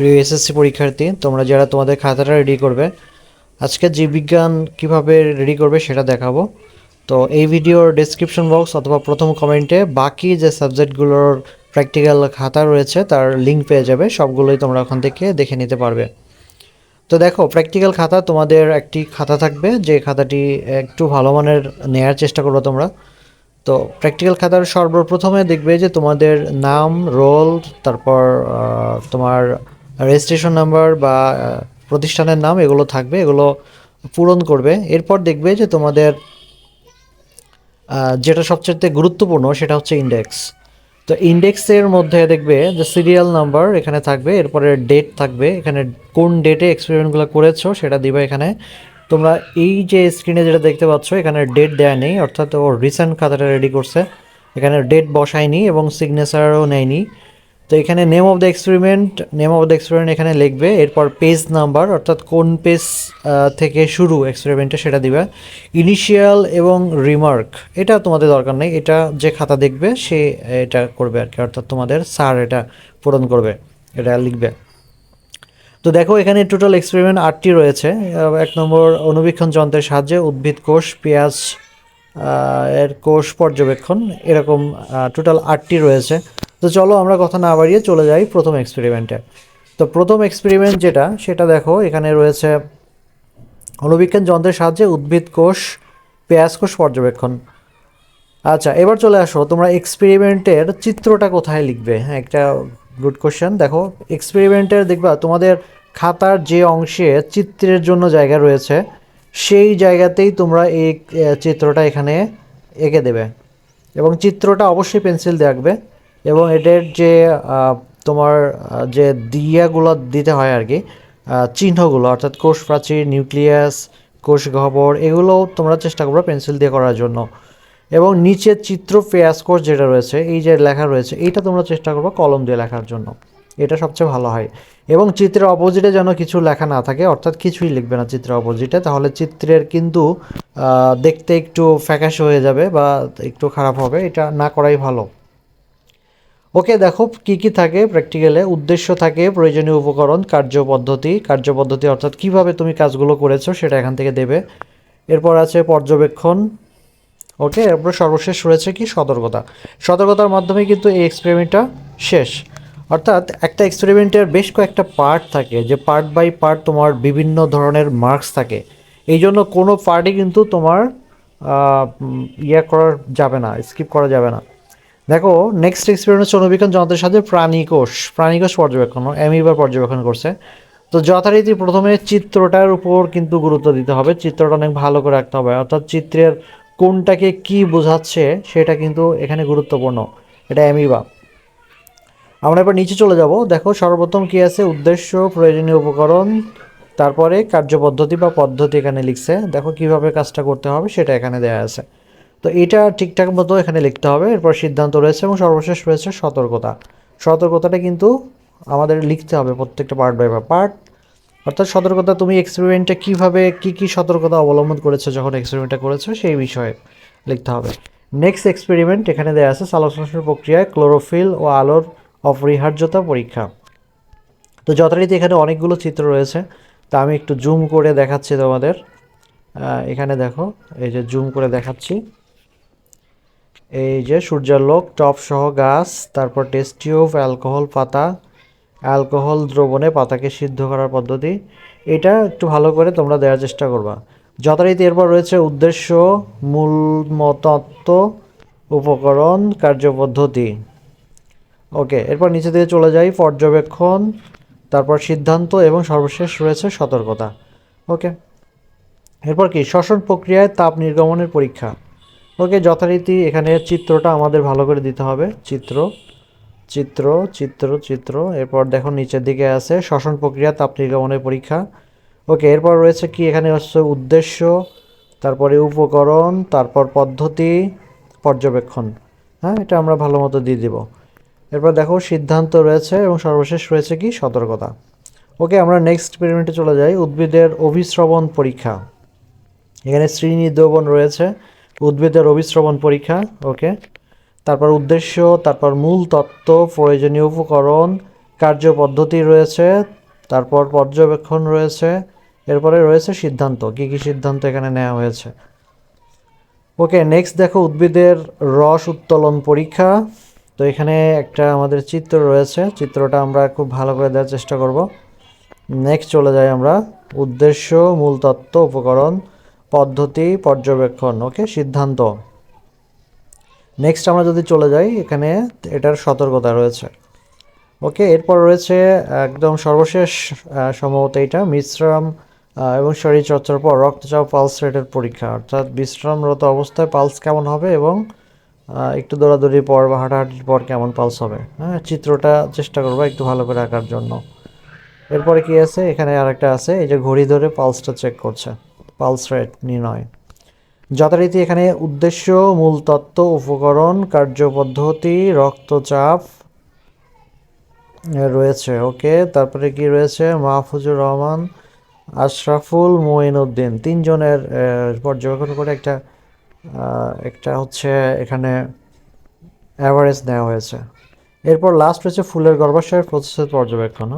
প্রিয় এসএসসি পরীক্ষার্থী, তোমরা যারা তোমাদের খাতাটা রেডি করবে, আজকে জীববিজ্ঞান কিভাবে রেডি করবে সেটা দেখাবো। তো এই ভিডিওর ডেসক্রিপশন বক্স অথবা প্রথম কমেন্টে বাকি যে সাবজেক্টগুলোর প্র্যাকটিক্যাল খাতা রয়েছে তার লিঙ্ক পেয়ে যাবে। সবগুলোই তোমরা ওখান থেকে দেখে নিতে পারবে। তো দেখো, প্র্যাকটিক্যাল খাতা তোমাদের একটি খাতা থাকবে, যে খাতাটি একটু ভালো মানের নেয়ার চেষ্টা করবে তোমরা। তো প্র্যাকটিক্যাল খাতার সর্বপ্রথমে দেখবে যে তোমাদের নাম, রোল, তারপর তোমার রেজিস্ট্রেশন নাম্বার বা প্রতিষ্ঠানের নাম, এগুলো থাকবে, এগুলো পূরণ করবে। এরপর দেখবে যে তোমাদের যেটা সবচেয়ে গুরুত্বপূর্ণ সেটা হচ্ছে ইন্ডেক্স। তো ইন্ডেক্সের মধ্যে দেখবে যে সিরিয়াল নাম্বার এখানে থাকবে, এরপরে ডেট থাকবে, এখানে কোন ডেটে এক্সপেরিমেন্টগুলো করেছো সেটা দিবে এখানে। তোমরা এই যে স্ক্রিনে যেটা দেখতে পাচ্ছ, এখানে ডেট দেওয়া নেই, অর্থাৎ ও রিসেন্ট খাতাটা রেডি করছে, এখানে ডেট বসায়নি এবং সিগনেচারও নেয়নি। তো এখানে নেম অফ দ্য এক্সপেরিমেন্ট এখানে লিখবে, এরপর পেজ নাম্বার অর্থাৎ কোন পেজ থেকে শুরু এক্সপেরিমেন্টটা সেটা দিবে। ইনিশিয়াল এবং রিমার্ক এটা তোমাদের দরকার নেই, এটা যে খাতা দেখবে সে এটা করবে আর কি, অর্থাৎ তোমাদের স্যার এটা পূরণ করবে, এটা লিখবে। তো দেখো, এখানে টোটাল এক্সপেরিমেন্ট 8টি রয়েছে। 1 নম্বর, অণুবীক্ষণ যন্ত্রের সাহায্যে উদ্ভিদ কোষ, পেঁয়াজ এর কোষ পর্যবেক্ষণ, এরকম টোটাল 8টি রয়েছে। তো চলো আমরা কথা না বাড়িয়ে চলে যাই প্রথম এক্সপেরিমেন্টে। তো প্রথম এক্সপেরিমেন্ট যেটা, সেটা দেখো এখানে রয়েছে অণুবীক্ষণ যন্ত্রের সাহায্যে উদ্ভিদ কোষ, পেঁয়াজ কোষ পর্যবেক্ষণ। আচ্ছা, এবার চলে আসো, তোমরা এক্সপেরিমেন্টের চিত্রটা কোথায় লিখবে? হ্যাঁ, একটা গুড কোশ্চেন। দেখো, এক্সপেরিমেন্টের দেখবা তোমাদের খাতার যে অংশে চিত্রের জন্য জায়গা রয়েছে সেই জায়গাতেই তোমরা এই চিত্রটা এখানে এঁকে দেবে, এবং চিত্রটা অবশ্যই পেন্সিল দিয়ে আঁকবে। এবং এটার যে তোমার যে দিয়াগুলো দিতে হয় আর কি, চিহ্নগুলো, অর্থাৎ কোষ প্রাচীর, নিউক্লিয়াস, কোষ গহ্বর, এগুলো তোমরা চেষ্টা করবে পেন্সিল দিয়ে করার জন্য। এবং নিচের চিত্র পেঁয়াজ কোষ যেটা রয়েছে, এই যে লেখা রয়েছে, এইটা তোমরা চেষ্টা করবে কলম দিয়ে লেখার জন্য, এটা সবচেয়ে ভালো হয়। এবং চিত্রের অপোজিটে যেন কিছু লেখা না থাকে, অর্থাৎ কিছুই লিখবে না চিত্রের অপোজিটে, তাহলে চিত্রের কিন্তু দেখতে একটু ফ্যাকাশে হয়ে যাবে বা একটু খারাপ হবে, এটা না করাই ভালো। ওকে, দেখো কি কি থাকে প্র্যাকটিক্যালে। উদ্দেশ্য থাকে, প্রয়োজনীয় উপকরণ, কার্যপদ্ধতি অর্থাৎ কিভাবে তুমি কাজগুলো করেছো সেটা এখান থেকে দেবে। এরপর আছে পর্যবেক্ষণ। ওকে, এরপর সর্বশেষ রয়েছে কি, সতর্কতার মাধ্যমে কিন্তু এই এক্সপেরিমেন্টটা শেষ। অর্থাৎ একটা এক্সপেরিমেন্টের বেশ কয়েকটা পার্ট থাকে, যে পার্ট বাই পার্ট তোমার বিভিন্ন ধরনের মার্কস থাকে। এই জন্য কোনো পার্টই কিন্তু তোমার করা যাবে না, স্কিপ করা যাবে না। দেখো, নেক্সট এক্সপেরিমেন্ট হচ্ছে অণুবীক্ষণ যন্ত্রের সাথে প্রাণীকোষ পর্যবেক্ষণ, অ্যামিবার পর্যবেক্ষণ করছে। তো যথারীতি প্রথমে চিত্রটার উপর কিন্তু গুরুত্ব দিতে হবে, চিত্রটা অনেক ভালো করে রাখতে হবে, অর্থাৎ চিত্রের কোনটাকে কি বোঝাচ্ছে সেটা কিন্তু এখানে গুরুত্বপূর্ণ, এটা অ্যামিবা। আমরা এবার নিচে চলে যাব। দেখো, সর্বপ্রথম কি আছে, উদ্দেশ্য, প্রয়োজনীয় উপকরণ, তারপরে কার্যপদ্ধতি বা পদ্ধতি এখানে লিখছে। দেখো কিভাবে কাজটা করতে হবে সেটা এখানে দেওয়া আছে। তো এটা ঠিকঠাক মতো এখানে লিখতে হবে। এরপর সিদ্ধান্ত রয়েছে এবং সর্বশেষ রয়েছে সতর্কতাটা কিন্তু আমাদের লিখতে হবে প্রত্যেকটা পার্ট বাই পার্ট। অর্থাৎ সতর্কতা, তুমি এক্সপেরিমেন্টে কীভাবে কী কী সতর্কতা অবলম্বন করেছো যখন এক্সপেরিমেন্টটা করেছো সেই বিষয়ে লিখতে হবে। নেক্সট এক্সপেরিমেন্ট এখানে দেওয়া আছে, সালোকসংশ্লেষণ প্রক্রিয়ায় ক্লোরোফিল ও আলোর অপরিহার্যতা পরীক্ষা। তো যথারীতি এখানে অনেকগুলো চিত্র রয়েছে, তা আমি একটু জুম করে দেখাচ্ছি তোমাদের। এখানে দেখো, এই যে জুম করে দেখাচ্ছি, এই যে সূর্যালোক, টপ সহ গাছ, তারপর টেস্ট টিউব, অ্যালকোহল দ্রবণে পাতাকে সিদ্ধ করার পদ্ধতি, এটা একটু ভালো করে তোমরা দেওয়ার চেষ্টা করবা যথারীতি। এরপর রয়েছে উদ্দেশ্য, মূল তত্ত্ব, উপকরণ, কার্যপদ্ধতি। ওকে, এরপর নিচে দিয়ে চলে যাই, পর্যবেক্ষণ, তারপর সিদ্ধান্ত এবং সর্বশেষ রয়েছে সতর্কতা। ওকে, এরপর কি, শ্বসন প্রক্রিয়ায় তাপ নির্গমনের পরীক্ষা। ওকে, যথারীতি এখানে চিত্রটা আমাদের ভালো করে দিতে হবে, চিত্র চিত্র চিত্র চিত্র এরপর দেখো নিচের দিকে আছে শ্বসন প্রক্রিয়া, তাপ নির্গমনের পরীক্ষা। ওকে, এরপর রয়েছে কি, এখানে হচ্ছে উদ্দেশ্য, তারপরে উপকরণ, তারপর পদ্ধতি, পর্যবেক্ষণ। হ্যাঁ, এটা আমরা ভালো মতো দিয়ে দিব। এরপর দেখো সিদ্ধান্ত রয়েছে এবং সর্বশেষ রয়েছে কি, সতর্কতা। ওকে, আমরা নেক্সট এক্সপেরিমেন্টে চলে যাই, উদ্ভিদের অভিস্রবণ পরীক্ষা। এখানে শ্রীনির্দেবন রয়েছে, উদ্ভিদের অভিস্রবণ পরীক্ষা। ওকে, তারপর উদ্দেশ্য, তারপর মূল তত্ত্ব, প্রয়োজনীয় উপকরণ, কার্যপদ্ধতি রয়েছে, তারপর পর্যবেক্ষণ রয়েছে, এরপরে রয়েছে সিদ্ধান্ত, কি কি সিদ্ধান্ত এখানে নেওয়া হয়েছে। ওকে, নেক্সট দেখো উদ্ভিদের রস উত্তোলন পরীক্ষা। তো এখানে একটা আমাদের চিত্র রয়েছে, চিত্রটা আমরা খুব ভালো করে দেওয়ার চেষ্টা করব। নেক্সট চলে যাই আমরা উদ্দেশ্য, মূল তত্ত্ব, উপকরণ, পদ্ধতি, পর্যবেক্ষণ, ওকে, সিদ্ধান্ত। নেক্সট আমরা যদি চলে যাই, এখানে এটার সতর্কতা রয়েছে। ওকে, এরপর রয়েছে একদম সর্বশেষ সম্ভবত এটা বিশ্রাম এবং শরীরচর্চার পর রক্তচাপ পালস রেটের পরীক্ষা, অর্থাৎ বিশ্রামরত অবস্থায় পালস কেমন হবে এবং একটু দৌড়াদৌড়ির পর বা হাঁটাহাঁটির পর কেমন পালস হবে। হ্যাঁ, চিত্রটা চেষ্টা করবো একটু ভালো করে আঁকার জন্য। এরপরে কি আছে, এখানে আরেকটা আছে, এই যে ঘড়ি ধরে পালসটা চেক করছে, পালস রেট নির্ণয়। যথারীতি এখানে উদ্দেশ্য, মূল তত্ত্ব, উপকরণ, কার্যপদ্ধতি, রক্তচাপ রয়েছে। ওকে, তারপরে কি রয়েছে, মাহফুজুর রহমান, আশরাফুল মঈনুদ্দিন, তিনজনের পর্যবেক্ষণ করে একটা একটা হচ্ছে এখানে অ্যাভারেজ নেওয়া হয়েছে। এরপর লাস্ট হচ্ছে ফুলের গর্ভাশয়ের প্রসেসের পর্যবেক্ষণ।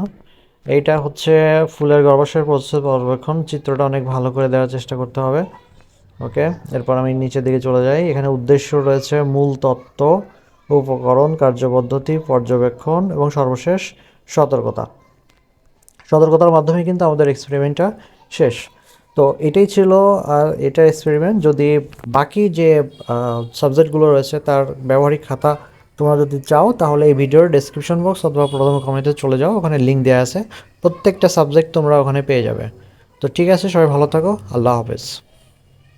এইটা হচ্ছে ফুলের গর্ভাশয়ের প্রসেসের পর্যবেক্ষণ, চিত্রটা অনেক ভালো করে দেওয়ার চেষ্টা করতে হবে। ওকে, এরপর আমি নিচের দিকে চলে যাই, এখানে উদ্দেশ্য রয়েছে, মূল তত্ত্ব, উপকরণ, কার্যপদ্ধতি, পর্যবেক্ষণ এবং সর্বশেষ সতর্কতা। সতর্কতার মাধ্যমে কিন্তু আমাদের এক্সপেরিমেন্টটা শেষ। তো এটাই ছিল আর এটা এক্সপেরিমেন্ট। যদি বাকি যে সাবজেক্টগুলো রয়েছে তার ব্যবহারিক খাতা তোমরা যদি চাও, তাহলে এই ভিডিওর ডেসক্রিপশন বক্স অথবা প্রথম কমেন্টে চলে যাও, ওখানে লিঙ্ক দেওয়া আছে, প্রত্যেকটা সাবজেক্ট তোমরা ওখানে পেয়ে যাবে। তো ঠিক আছে, সবাই ভালো থাকো, আল্লাহ হাফেজ।